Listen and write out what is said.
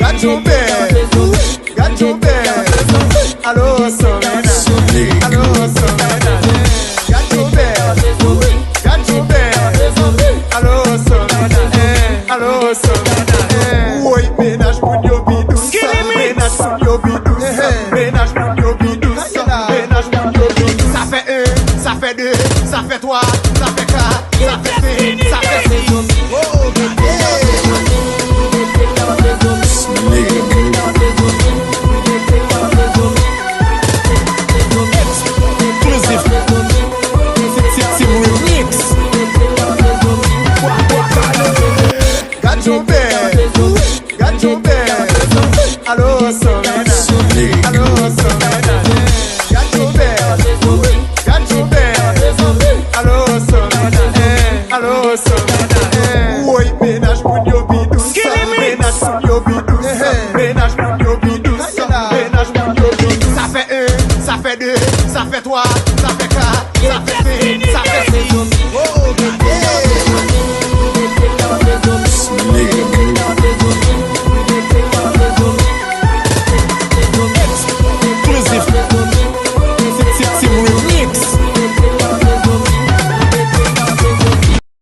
Gato bem, alô, Somena, alô, Somena, gato bem, alô, Somena, alô, Somena, oi, penas por meu bidu, penas por meu bidu, penas por meu bidu, penas por meu bidu. Ça fait un, ça fait deux, ça fait trois, ça fait quatre, ça fait cinq, ça fait six. Gato bem, alô, Somena, alô, Somena, gato bem, alô, Somena, alô, Somena, oi, penas por meu bidu, penas por meu bidu, penas por meu bidu, penas por meu bidu. Ça fait un, ça fait deux, ça fait trois, ça fait quatre, ça fait cinq, ça fait six.